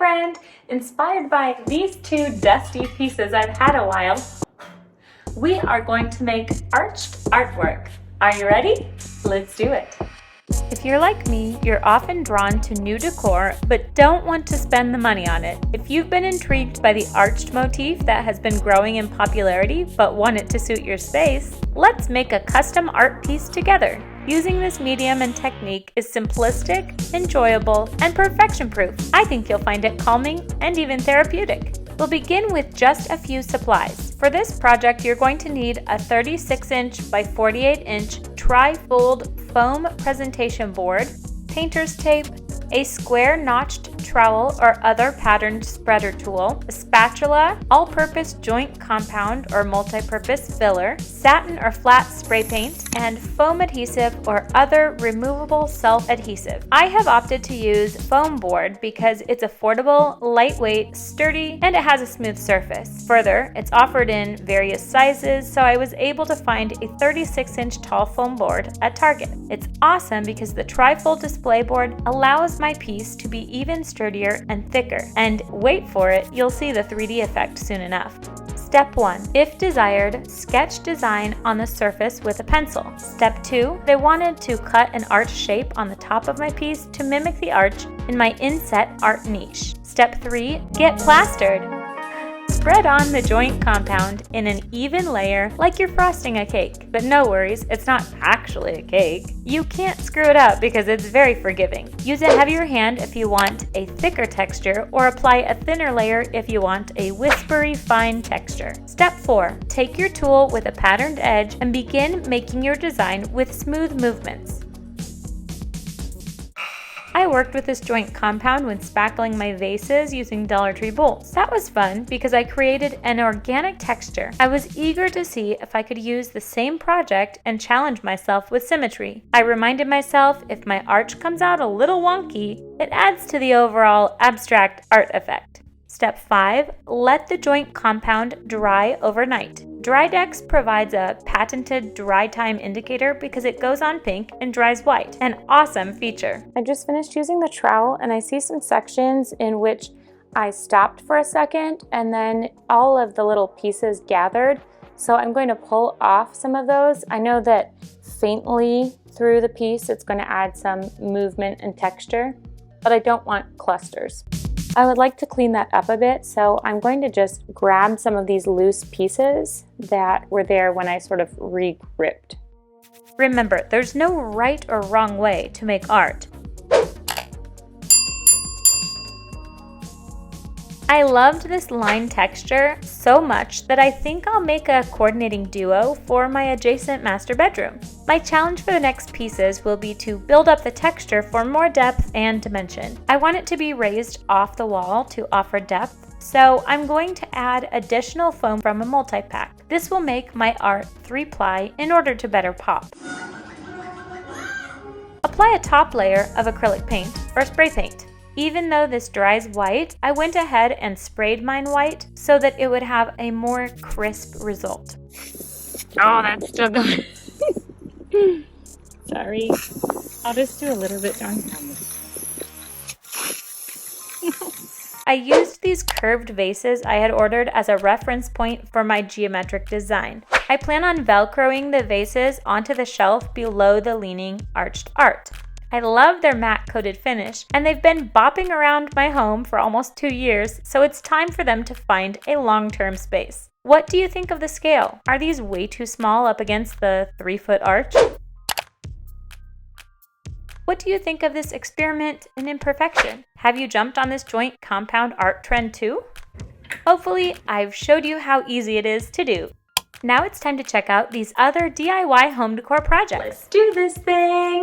friend! Inspired by these two dusty pieces I've had a while, we are going to make arched artwork. Are you ready? Let's do it. If you're like me, you're often drawn to new decor but don't want to spend the money on it. If you've been intrigued by the arched motif that has been growing in popularity but want it to suit your space, let's make a custom art piece together. Using this medium and technique is simplistic, enjoyable, and perfection-proof. I think you'll find it calming and even therapeutic. We'll begin with just a few supplies. For this project, you're going to need a 36-inch by 48-inch tri-fold foam presentation board, painter's tape, a square notched trowel or other patterned spreader tool, a spatula, all-purpose joint compound or multi-purpose filler, satin or flat spray paint, and foam adhesive or other removable self-adhesive. I have opted to use foam board because it's affordable, lightweight, sturdy, and it has a smooth surface. Further, it's offered in various sizes, so I was able to find a 36-inch tall foam board at Target. It's awesome because the tri-fold display board allows my piece to be even sturdier and thicker. And wait for it, you'll see the 3D effect soon enough. Step 1. If desired, sketch design on the surface with a pencil. Step 2. I wanted to cut an arch shape on the top of my piece to mimic the arch in my inset art niche. Step 3. Get plastered. Spread on the joint compound in an even layer like you're frosting a cake. But no worries, it's not actually a cake. You can't screw it up because it's very forgiving. Use a heavier hand if you want a thicker texture, or apply a thinner layer if you want a whispery fine texture. Step 4. Take your tool with a patterned edge and begin making your design with smooth movements. I worked with this joint compound when spackling my vases using Dollar Tree bowls. That was fun because I created an organic texture. I was eager to see if I could use the same project and challenge myself with symmetry. I reminded myself if my arch comes out a little wonky, it adds to the overall abstract art effect. Step 5. Let the joint compound dry overnight. DryDex provides a patented dry time indicator because it goes on pink and dries white. An awesome feature. I just finished using the trowel and I see some sections in which I stopped for a second and then all of the little pieces gathered. So I'm going to pull off some of those. I know that faintly through the piece it's going to add some movement and texture, but I don't want clusters. I would like to clean that up a bit, so I'm going to just grab some of these loose pieces that were there when I sort of re-gripped. Remember, there's no right or wrong way to make art. I loved this line texture so much that I think I'll make a coordinating duo for my adjacent master bedroom. My challenge for the next pieces will be to build up the texture for more depth and dimension. I want it to be raised off the wall to offer depth, so I'm going to add additional foam from a multi-pack. This will make my art 3-ply in order to better pop. Apply a top layer of acrylic paint or spray paint. Even though this dries white, I went ahead and sprayed mine white so that it would have a more crisp result. Oh, that's still going. Sorry. I'll just do a little bit on camera. I used these curved vases I had ordered as a reference point for my geometric design. I plan on velcroing the vases onto the shelf below the leaning arched art. I love their matte coated finish, and they've been bopping around my home for almost 2 years, so it's time for them to find a long-term space. What do you think of the scale? Are these way too small up against the 3-foot arch? What do you think of this experiment in imperfection? Have you jumped on this joint compound art trend too? Hopefully, I've showed you how easy it is to do. Now it's time to check out these other DIY home decor projects. Let's do this thing!